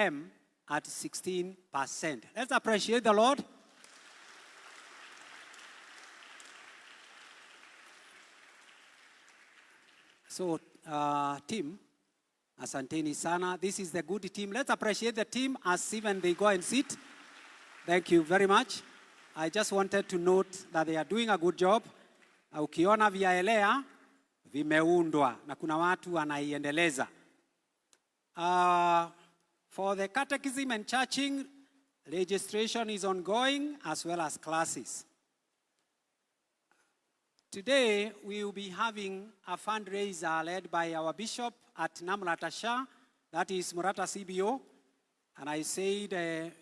at 16%. Let's appreciate the Lord. So, team, asanteni sana. This is the good team. Let's appreciate the team as even they go and sit. Thank you very much. I just wanted to note that they are doing a good job. Ukiona viaelea vimeundwa na kuna watu wanaiendeleza. For the catechism and churching, registration is ongoing as well as classes. Today, we will be having a fundraiser led by our bishop at Namratasha, that is Murata CBO. And I said,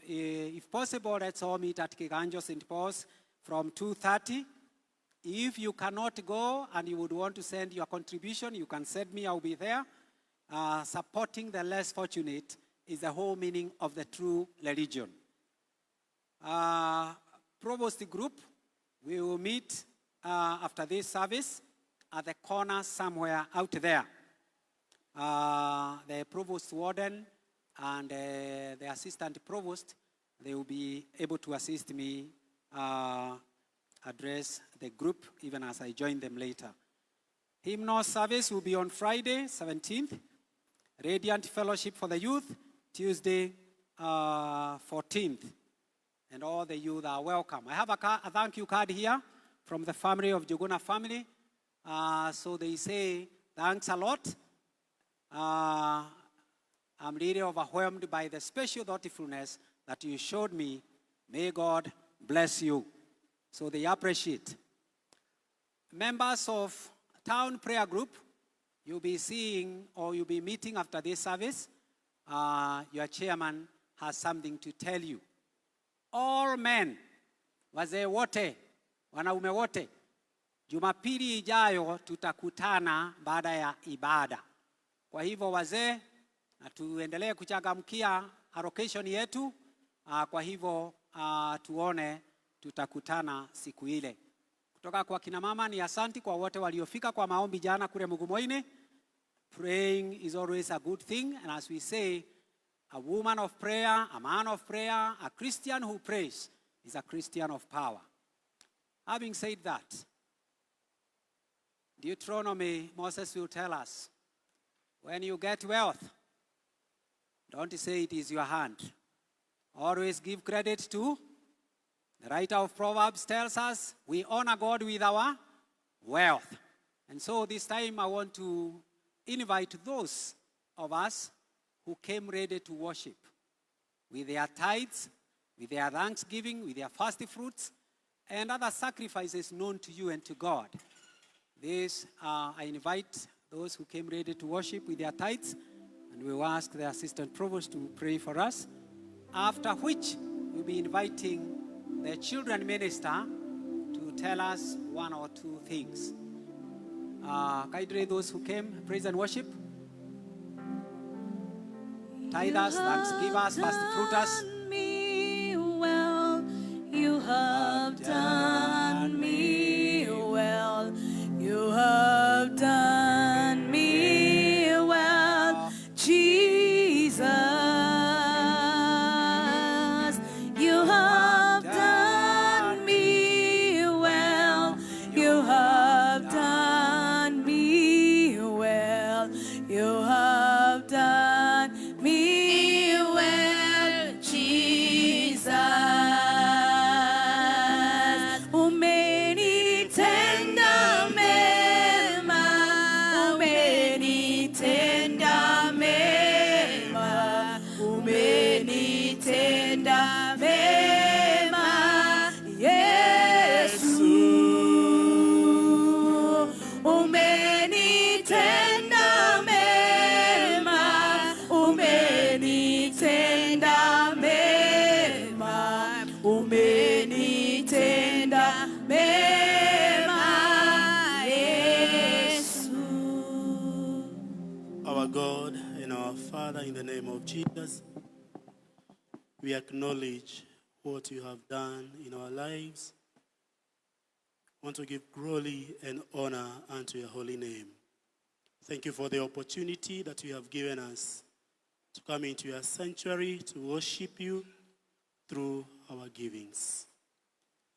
if possible, let's all meet at Kiganjo St. Paul's from 2:30. If you cannot go and you would want to send your contribution, you can send me, I'll be there. Supporting the less fortunate is the whole meaning of the true religion. Provost group, we will meet after this service at the corner somewhere out there. The provost warden and the assistant provost, they will be able to assist me address the group even as I join them later. Hymnal service will be on Friday, 17th. Radiant Fellowship for the Youth, Tuesday, 14th. And all the youth are welcome. I have a thank you card here from the family of Igongona family. So they say, thanks a lot. I'm really overwhelmed by the special thoughtfulness that you showed me. May God bless you. So they appreciate. Members of Town Prayer Group, you'll be seeing or you'll be meeting after this service. Your chairman has something to tell you. All men, wazee wote, wanaume wote, Jumapili ijayo tutakutana baada ya ibada. Kwa hivyo wazee, na tuendelee kuchangamkia allocation yetu. Kwa hivyo tuone tutakutana siku ile. Kutoka kwa kina mama ni asanti kwa wote waliofika kwa maombi jana kule Mugumoine. Praying is always a good thing, and as we say, a woman of prayer, a man of prayer, a Christian who prays is a Christian of power. Having said that, Deuteronomy, Moses will tell us, when you get wealth, don't say it is your hand. Always give credit to. The writer of Proverbs tells us, we honor God with our wealth. And so this time I want to invite those of us who came ready to worship with their tithes, with their thanksgiving, with their first fruits, and other sacrifices known to you and to God. This, I invite those who came ready to worship with their tithes, and we will ask the assistant provost to pray for us, after which we'll be inviting the children minister to tell us one or two things. Kindly those who came, praise and worship. Tithers, thanksgivers, first fruiters. You have done me well. You have done me well, Jesus. You have done me well. You have done me well. You have done me well, Jesus. In the name of Jesus, we acknowledge what you have done in our lives. I want to give glory and honor unto your holy name. Thank you for the opportunity that you have given us to come into your sanctuary to worship you through our givings.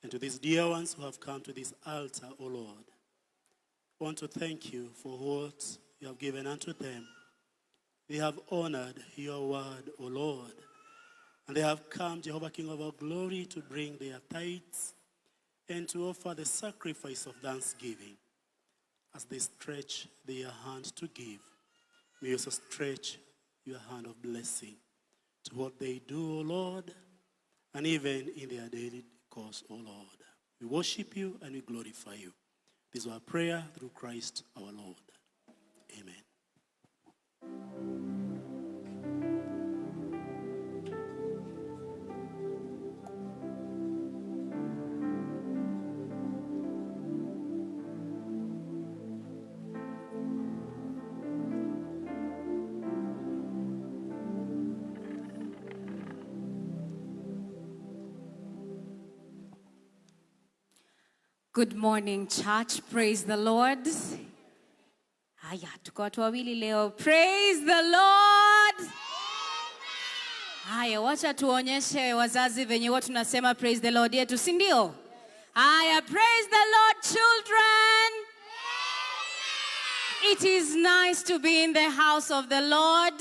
And to these dear ones who have come to this altar, O Lord, I want to thank you for what you have given unto them. They have honored your word, O Lord. And they have come, Jehovah King of our glory, to bring their tithes and to offer the sacrifice of thanksgiving. As they stretch their hand to give, may you also stretch your hand of blessing to what they do, O Lord, and even in their daily course, O Lord. We worship you and we glorify you. This is our prayer through Christ our Lord. Amen. Good morning, church. Praise the Lord. Haya, tuko watu wawili leo. Praise the Lord. Haya, wacha tuonyeshe wazazi venye watu tunasema praise the Lord yetu, si ndio? Haya, praise the Lord, children. It is nice to be in the house of the Lord.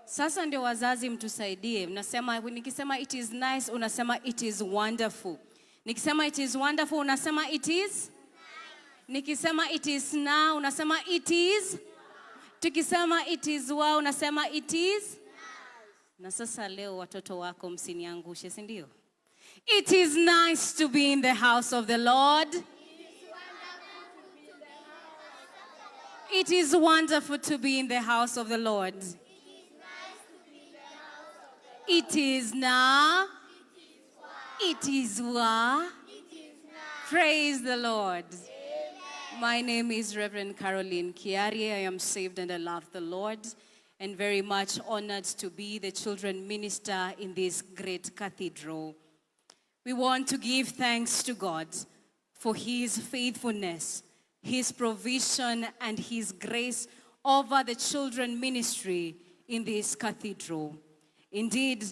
Sasa ndio wazazi mtusaidie. Mnasema, nikisema it is nice, unasema it is wonderful. Nikisema it is wonderful, unasema it is. Nikisema it is now, unasema it is. Tukisema it is wow, unasema it is. Na sasa leo watoto wako msiniangushe, si ndio? It is nice to be in the house of the Lord. It is wonderful to be in the house of the Lord. It is now. It is what? Praise the Lord. My name is Reverend Caroline Kiari. I am saved and I love the Lord, and very much honored to be the children minister in this great cathedral. We want to give thanks to God for His faithfulness, His provision, and His grace over the children ministry in this cathedral. Indeed,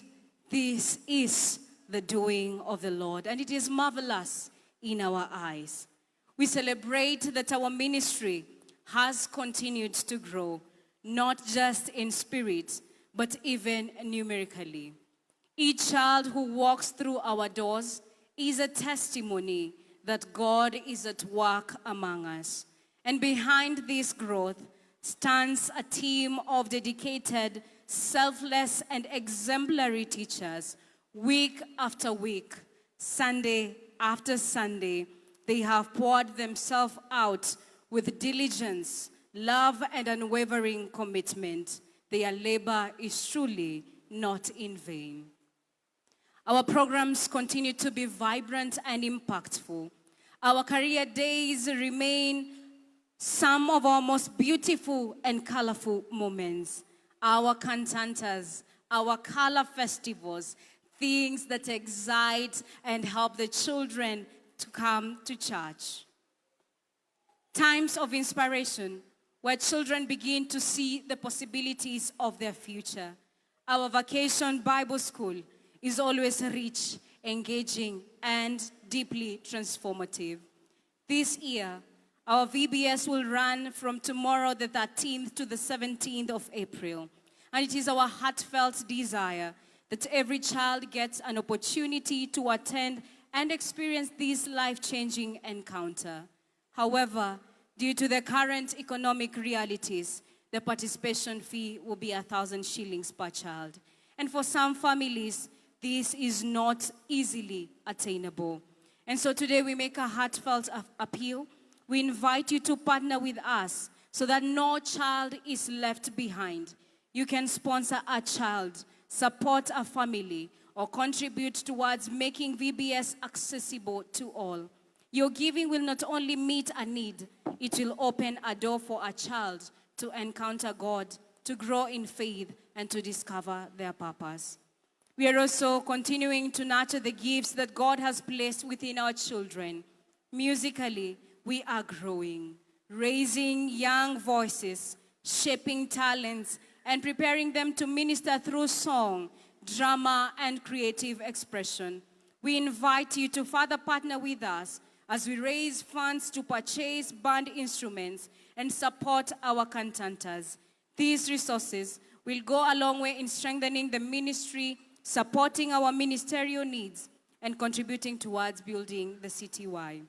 this is the doing of the Lord, and it is marvelous in our eyes. We celebrate that our ministry has continued to grow, not just in spirit, but even numerically. Each child who walks through our doors is a testimony that God is at work among us. And behind this growth stands a team of dedicated, selfless, and exemplary teachers. Week after week, Sunday after Sunday, they have poured themselves out with diligence, love, and unwavering commitment. Their labor is truly not in vain. Our programs continue to be vibrant and impactful. Our career days remain some of our most beautiful and colorful moments. Our cantantas, our color festivals, things that excite and help the children to come to church. Times of inspiration where children begin to see the possibilities of their future. Our vacation Bible school is always rich, engaging, and deeply transformative. This year, our VBS will run from tomorrow, the 13th, to the 17th of April. And it is our heartfelt desire that every child gets an opportunity to attend and experience this life-changing encounter. However, due to the current economic realities, the participation fee will be 1,000 shillings per child. And for some families, this is not easily attainable. And so today we make a heartfelt appeal. We invite you to partner with us so that no child is left behind. You can sponsor a child, support a family, or contribute towards making VBS accessible to all. Your giving will not only meet a need, it will open a door for a child to encounter God, to grow in faith, and to discover their purpose. We are also continuing to nurture the gifts that God has placed within our children. Musically, we are growing, raising young voices, shaping talents, and preparing them to minister through song, drama, and creative expression. We invite you to further partner with us as we raise funds to purchase band instruments and support our cantantas. These resources will go a long way in strengthening the ministry, supporting our ministerial needs, and contributing towards building the CTY.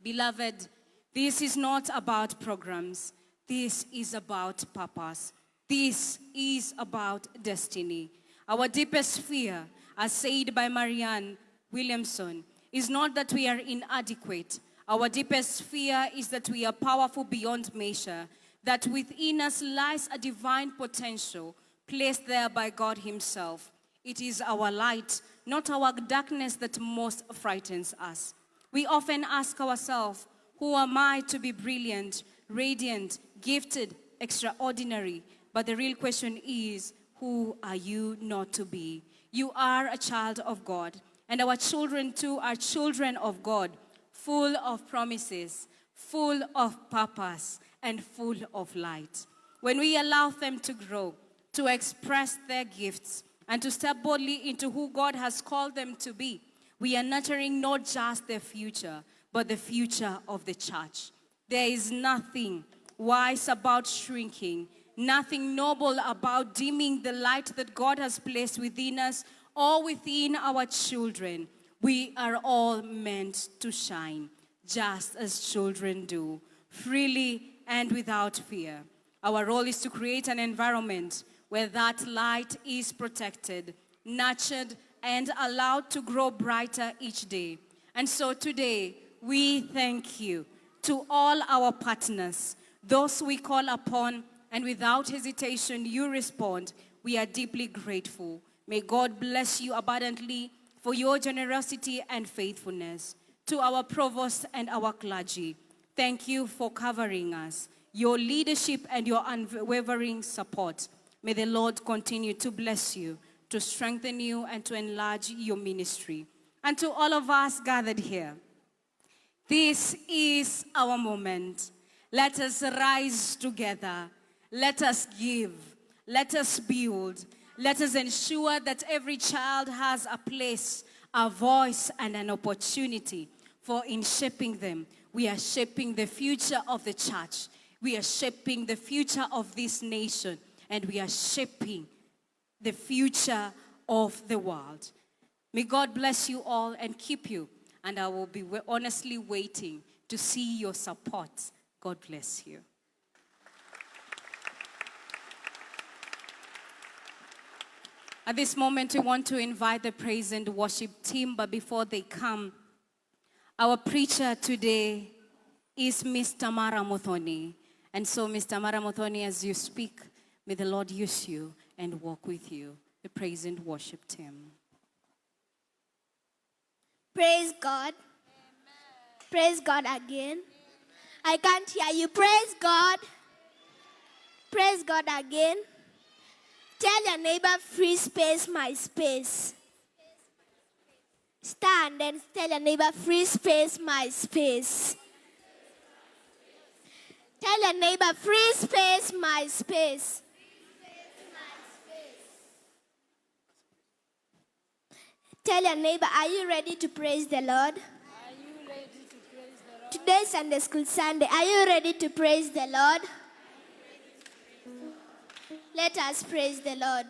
Beloved, this is not about programs. This is about purpose. This is about destiny. Our deepest fear, as said by Marianne Williamson, is not that we are inadequate. Our deepest fear is that we are powerful beyond measure, that within us lies a divine potential placed there by God Himself. It is our light, not our darkness, that most frightens us. We often ask ourselves, who am I to be brilliant, radiant, gifted, extraordinary? But the real question is, who are you not to be? You are a child of God, and our children too are children of God, full of promises, full of purpose, and full of light. When we allow them to grow, to express their gifts, and to step boldly into who God has called them to be, we are nurturing not just their future, but the future of the church. There is nothing wise about shrinking, nothing noble about dimming the light that God has placed within us or within our children. We are all meant to shine, just as children do, freely and without fear. Our role is to create an environment where that light is protected, nurtured, and allowed to grow brighter each day. And so today, we thank you to all our partners, those we call upon, and without hesitation, you respond. We are deeply grateful. May God bless you abundantly for your generosity and faithfulness. To our provost and our clergy, thank you for covering us, your leadership and your unwavering support. May the Lord continue to bless you, to strengthen you, and to enlarge your ministry. And to all of us gathered here, this is our moment. Let us rise together. Let us give. Let us build. Let us ensure that every child has a place, a voice, and an opportunity. For in shaping them, we are shaping the future of the church. We are shaping the future of this nation. And we are shaping the future of the world. May God bless you all and keep you. And I will be honestly waiting to see your support. God bless you. At this moment, we want to invite the praise and worship team. But before they come, our preacher today is Mr. Maratongoria. And so, Mr. Maratongoria, as you speak, may the Lord use you and walk with you. The praise and worship team. Praise God. Amen. Praise God again. Amen. I can't hear you. Praise God. Praise God again. Tell your neighbor, free space, my space. Stand and tell your neighbor, free space, my space. Tell your neighbor, free space, my space. Tell your neighbor, are you ready to praise the Lord? Are you ready to praise the Lord? Today's Sunday School Sunday. Are you ready to praise the Lord? Let us praise the Lord.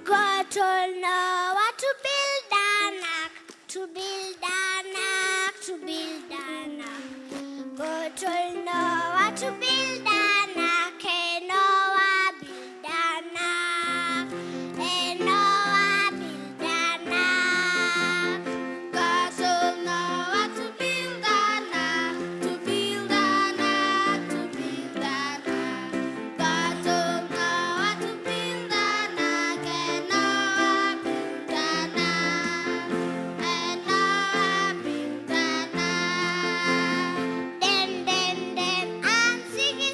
God told Noah to build an ark, to build an ark, to build an ark. God told Noah to build an ark, and Noah built an ark, and Noah built an ark. God told Noah to build an ark, to build an ark, to build an ark. God told Noah to build an ark, and Noah built an ark, and Noah built an ark. Then I'm singing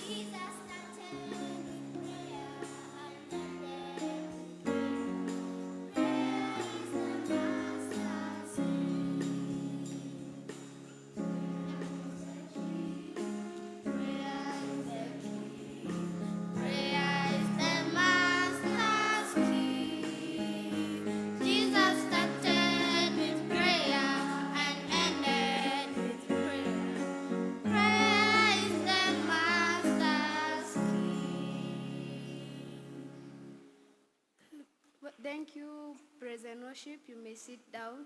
Jesus started with prayer and ended with prayer. Prayer is the master's key. Prayer is the key. Prayer is the master's key. Jesus started with prayer and ended with prayer. Prayer is the master's key. Thank you, praise and worship. You may sit down.